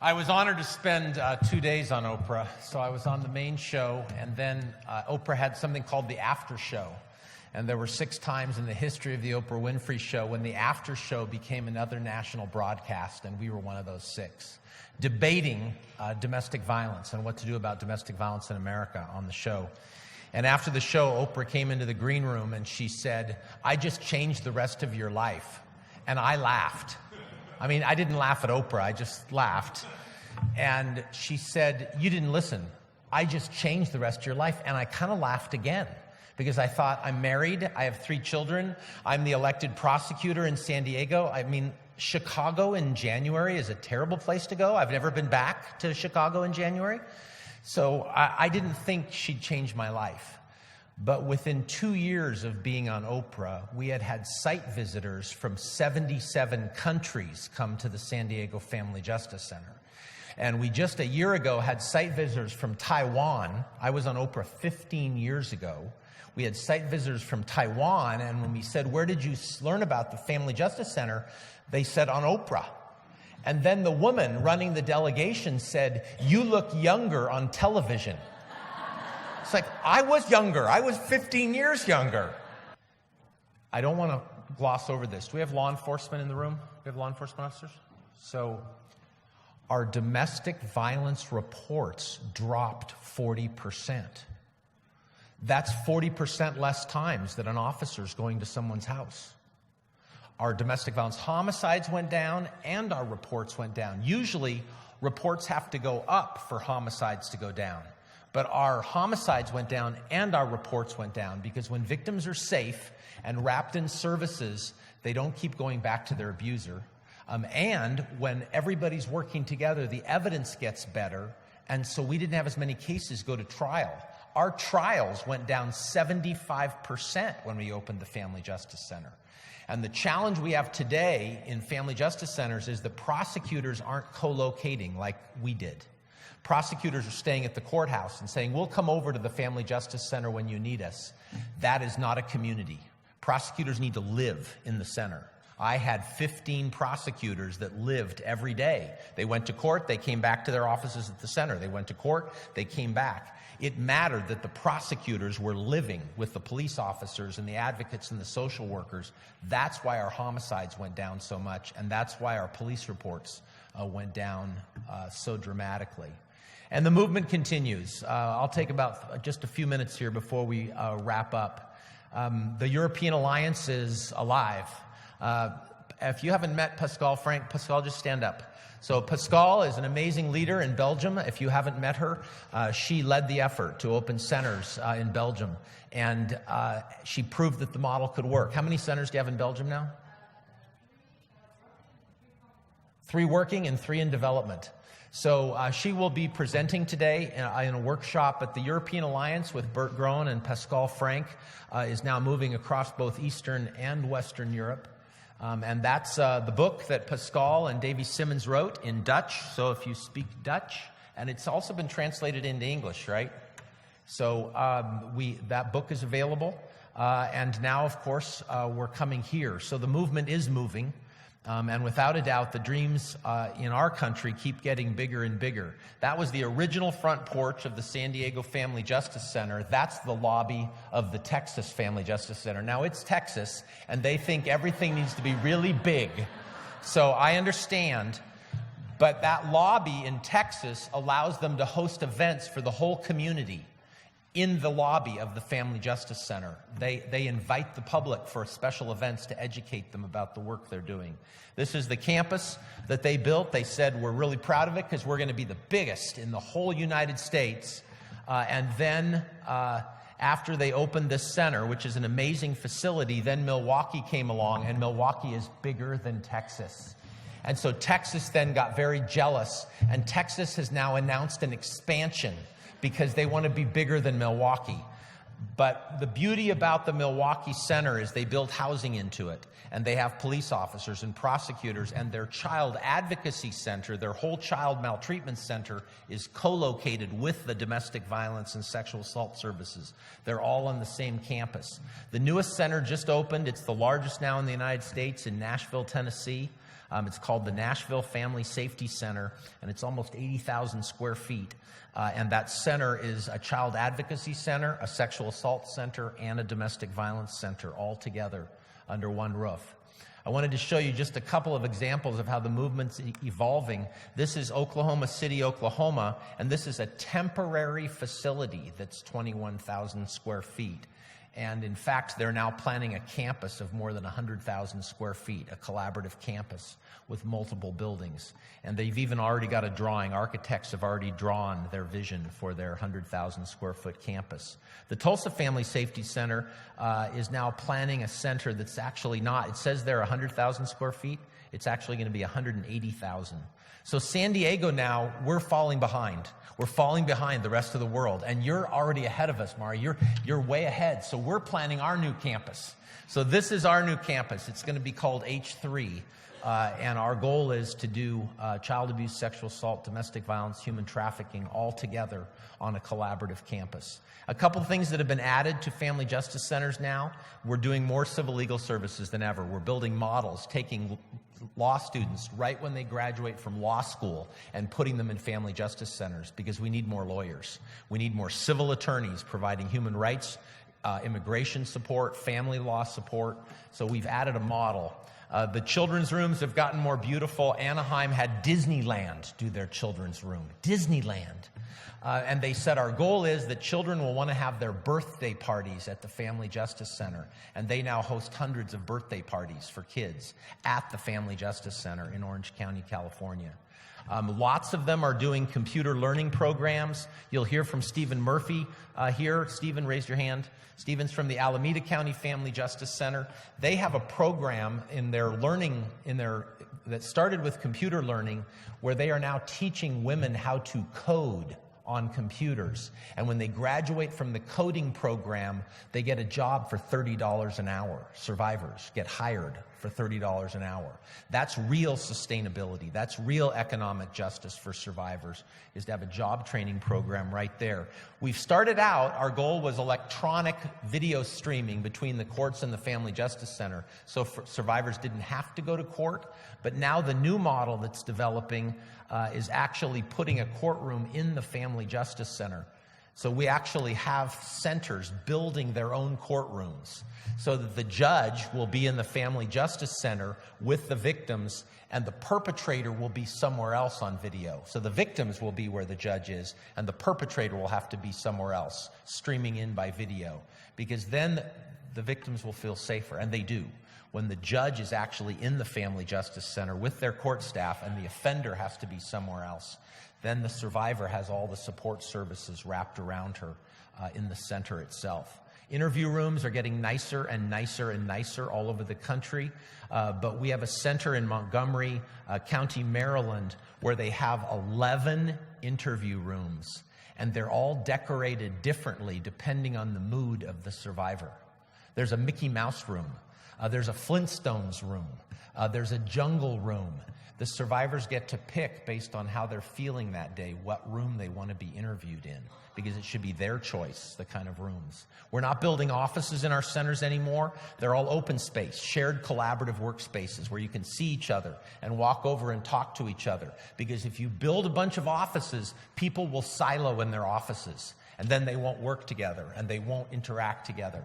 I was honored to spend 2 days on Oprah. So I was on the main show, and then Oprah had something called the after show. And there were 6 times in the history of the Oprah Winfrey Show when the after show became another national broadcast, and we were one of those 6, debating domestic violence and what to do about domestic violence in America on the show. And after the show, Oprah came into the green room and she said, "I just changed the rest of your life." And I laughed. I mean, I didn't laugh at Oprah, I just laughed. And she said, "You didn't listen. I just changed the rest of your life." And I kind of laughed again because I thought, I'm married, I have 3 children, I'm the elected prosecutor in San Diego. I mean, Chicago in January is a terrible place to go. I've never been back to Chicago in January. So I didn't think she'd change my life. But within 2 years of being on Oprah, we had site visitors from 77 countries come to the San Diego Family Justice Center. And we just a year ago had site visitors from Taiwan. I was on Oprah 15 years ago. We had site visitors from Taiwan, and when we said, "Where did you learn about the Family Justice Center?" they said, "On Oprah." And then the woman running the delegation said, "You look younger on television." It's like, I was younger. I was 15 years younger. I don't want to gloss over this. Do we have law enforcement in the room? Do we have law enforcement officers? So our domestic violence reports dropped 40%. That's 40% less times that an officer is going to someone's house. Our domestic violence homicides went down and our reports went down. Usually, reports have to go up for homicides to go down. But our homicides went down and our reports went down because when victims are safe and wrapped in services, they don't keep going back to their abuser. And when everybody's working together, the evidence gets better. And so we didn't have as many cases go to trial. Our trials went down 75% when we opened the Family Justice Center. And the challenge we have today in family justice centers is that prosecutors aren't co-locating like we did. Prosecutors are staying at the courthouse and saying, "We'll come over to the Family Justice Center when you need us." That is not a community. Prosecutors need to live in the center. I had 15 prosecutors that lived every day. They went to court, they came back to their offices at the center. They went to court, they came back. It mattered that the prosecutors were living with the police officers and the advocates and the social workers. That's why our homicides went down so much, and that's why our police reports went down so dramatically. And the movement continues. I'll take about just a few minutes here before we wrap up. The European Alliance is alive. If you haven't met Pascal Frank, Pascal, just stand up. So Pascal is an amazing leader in Belgium. If you haven't met her, she led the effort to open centers in Belgium. And she proved that the model could work. How many centers do you have in Belgium now? 3 working and 3 in development. So she will be presenting today in a workshop at the European Alliance with Bert Groen, and Pascal Frank is now moving across both Eastern and Western Europe. And that's the book that Pascal and Davy Simmons wrote in Dutch, so if you speak Dutch, and it's also been translated into English, right? So that book is available, and now, of course, we're coming here. So the movement is moving. And without a doubt, the dreams in our country keep getting bigger and bigger. That was the original front porch of the San Diego Family Justice Center. That's the lobby of the Texas Family Justice Center. Now, it's Texas, and they think everything needs to be really big. So I understand. But that lobby in Texas allows them to host events for the whole community in the lobby of the Family Justice Center. They invite the public for special events to educate them about the work they're doing. This is the campus that they built. They said, "We're really proud of it because we're going to be the biggest in the whole United States." And then after they opened this center, which is an amazing facility, then Milwaukee came along, and Milwaukee is bigger than Texas. And so Texas then got very jealous, and Texas has now announced an expansion because they want to be bigger than Milwaukee. But the beauty about the Milwaukee Center is they built housing into it, and they have police officers and prosecutors, and their child advocacy center, their whole child maltreatment center, is co-located with the domestic violence and sexual assault services. They're all on the same campus. The newest center just opened. It's the largest now in the United States in Nashville, Tennessee. It's called the Nashville Family Safety Center, and it's almost 80,000 square feet. And that center is a child advocacy center, a sexual assault center, and a domestic violence center all together under one roof. I wanted to show you just a couple of examples of how the movement's evolving. This is Oklahoma City, Oklahoma, and this is a temporary facility that's 21,000 square feet. And in fact, they're now planning a campus of more than 100,000 square feet, a collaborative campus with multiple buildings. And they've even already got a drawing. Architects have already drawn their vision for their 100,000 square foot campus. The Tulsa Family Safety Center is now planning a center that's actually not, it says they're 100,000 square feet. It's actually going to be 180,000. So San Diego now, we're falling behind. We're falling behind the rest of the world. And you're already ahead of us, Mari. You're way ahead. So we're planning our new campus. So this is our new campus. It's going to be called H3. And our goal is to do child abuse, sexual assault, domestic violence, human trafficking all together on a collaborative campus. A couple of things that have been added to family justice centers now. We're doing more civil legal services than ever. We're building models, taking law students right when they graduate from law school and putting them in family justice centers because we need more lawyers. We need more civil attorneys providing human rights, immigration support, family law support. So we've added a model. The children's rooms have gotten more beautiful. Anaheim had Disneyland do their children's room. Disneyland. And they said our goal is that children will want to have their birthday parties at the Family Justice Center. And they now host hundreds of birthday parties for kids at the Family Justice Center in Orange County, California. Lots of them are doing computer learning programs. You'll hear from Stephen Murphy here. Stephen, raise your hand. Stephen's from the Alameda County Family Justice Center. They have a program in their learning, that started with computer learning, where they are now teaching women how to code on computers. And when they graduate from the coding program, they get a job for $30 an hour. Survivors get hired for $30 an hour. That's real sustainability. That's real economic justice for survivors, is to have a job training program right there. We've started out, our goal was electronic video streaming between the courts and the Family Justice Center, so survivors didn't have to go to court. But now the new model that's developing is actually putting a courtroom in the Family Justice Center. So we actually have centers building their own courtrooms so that the judge will be in the Family Justice Center with the victims and the perpetrator will be somewhere else on video. So the victims will be where the judge is and the perpetrator will have to be somewhere else, streaming in by video, because then the victims will feel safer, and they do. When the judge is actually in the Family Justice Center with their court staff and the offender has to be somewhere else, then the survivor has all the support services wrapped around her in the center itself. Interview rooms are getting nicer and nicer and nicer all over the country, but we have a center in Montgomery County, Maryland, where they have 11 interview rooms, and they're all decorated differently depending on the mood of the survivor. There's a Mickey Mouse room. There's a Flintstones room. There's a jungle room. The survivors get to pick, based on how they're feeling that day, what room they want to be interviewed in, because it should be their choice, the kind of rooms. We're not building offices in our centers anymore. They're all open space, shared collaborative workspaces where you can see each other and walk over and talk to each other. Because if you build a bunch of offices, people will silo in their offices, and then they won't work together and they won't interact together.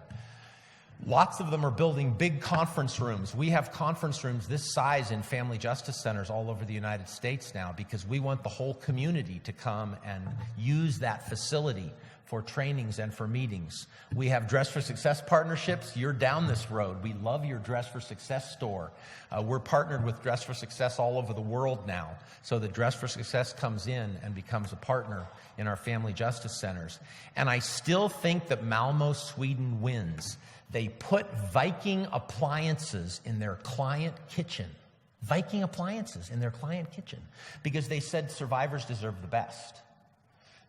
Lots of them are building big conference rooms. We have conference rooms this size in family justice centers all over the United States now because we want the whole community to come and use that facility for trainings and for meetings. We have Dress for Success partnerships. You're down this road. We love your Dress for Success store. We're partnered with Dress for Success all over the world now. So the Dress for Success comes in and becomes a partner in our family justice centers. And I still think that Malmo, Sweden wins. They put Viking appliances in their client kitchen. Viking appliances in their client kitchen. Because they said survivors deserve the best.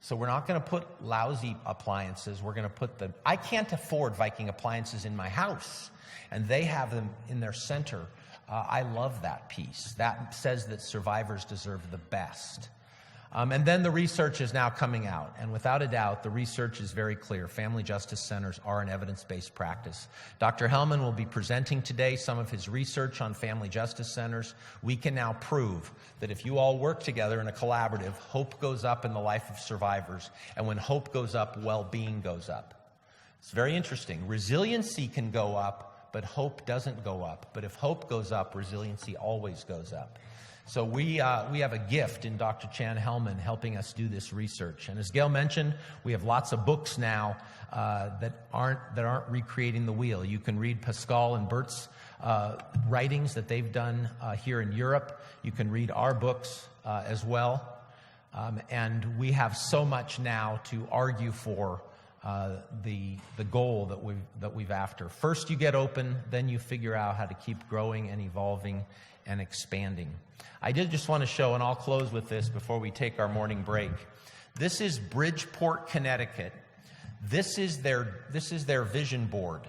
So we're not going to put lousy appliances. We're going to put the... I can't afford Viking appliances in my house. And they have them in their center. I love that piece. That says that survivors deserve the best. And then the research is now coming out. And without a doubt, the research is very clear. Family justice centers are an evidence-based practice. Dr. Hellman will be presenting today some of his research on family justice centers. We can now prove that if you all work together in a collaborative, hope goes up in the life of survivors. And when hope goes up, well-being goes up. It's very interesting. Resiliency can go up, but hope doesn't go up. But if hope goes up, resiliency always goes up. So we have a gift in Dr. Chan Hellman helping us do this research. And as Gail mentioned, we have lots of books now that aren't recreating the wheel. You can read Pascal and Bert's writings that they've done here in Europe. You can read our books as well. And we have so much now to argue for the goal that we've after. First you get open, then you figure out how to keep growing and evolving and expanding. I did just want to show, and I'll close with this before we take our morning break. This is Bridgeport, Connecticut. This is their vision board.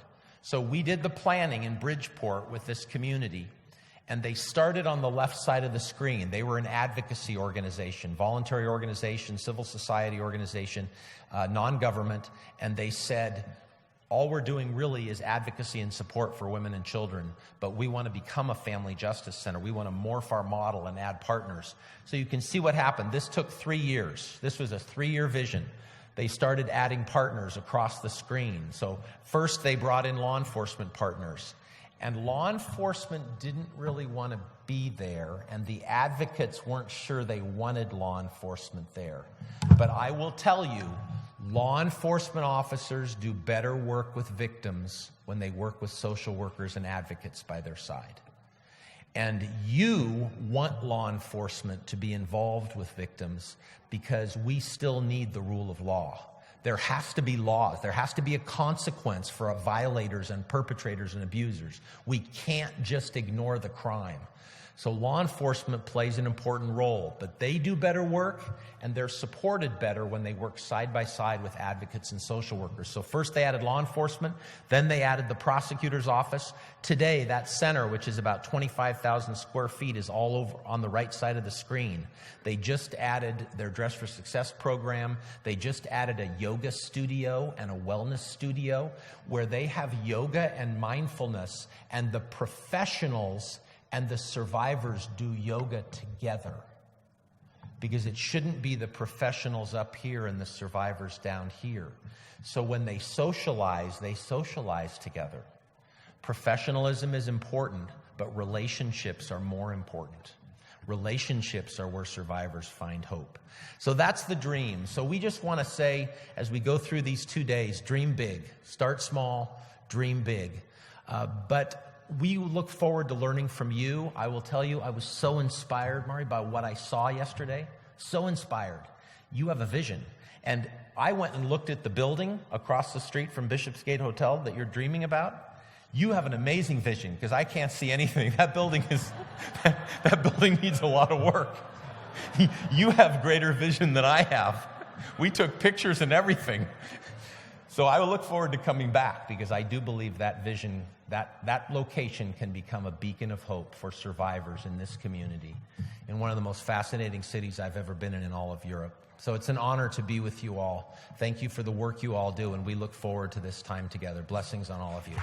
So we did the planning in Bridgeport with this community, and they started on the left side of the screen. They were an advocacy organization, voluntary organization, civil society organization, non-government, and they said, all we're doing really is advocacy and support for women and children, but we want to become a family justice center. We want to morph our model and add partners. So you can see what happened. This took 3 years. This was a 3-year vision. They started adding partners across the screen. So first they brought in law enforcement partners. And law enforcement didn't really want to be there, and the advocates weren't sure they wanted law enforcement there. But I will tell you, law enforcement officers do better work with victims when they work with social workers and advocates by their side. And you want law enforcement to be involved with victims because we still need the rule of law. There has to be laws. There has to be a consequence for violators and perpetrators and abusers. We can't just ignore the crime. So law enforcement plays an important role, but they do better work, and they're supported better when they work side by side with advocates and social workers. So first they added law enforcement, then they added the prosecutor's office. Today, that center, which is about 25,000 square feet, is all over on the right side of the screen. They just added their Dress for Success program. They just added a yoga studio and a wellness studio where they have yoga and mindfulness, and the professionals and the survivors do yoga together, because it shouldn't be the professionals up here and the survivors down here. So when they socialize together. Professionalism is important, but relationships are more important. Relationships are where survivors find hope. So that's the dream. So we just want to say, as we go through these 2 days, dream big. Start small, dream big. But we look forward to learning from you. I will tell you, I was so inspired, Mari, by what I saw yesterday. So inspired. You have a vision. And I went and looked at the building across the street from Bishopsgate Hotel that you're dreaming about. You have an amazing vision, because I can't see anything. That building needs a lot of work. You have greater vision than I have. We took pictures and everything. So I will look forward to coming back, because I do believe that vision, that location can become a beacon of hope for survivors in this community, in one of the most fascinating cities I've ever been in all of Europe. So it's an honor to be with you all. Thank you for the work you all do, and we look forward to this time together. Blessings on all of you.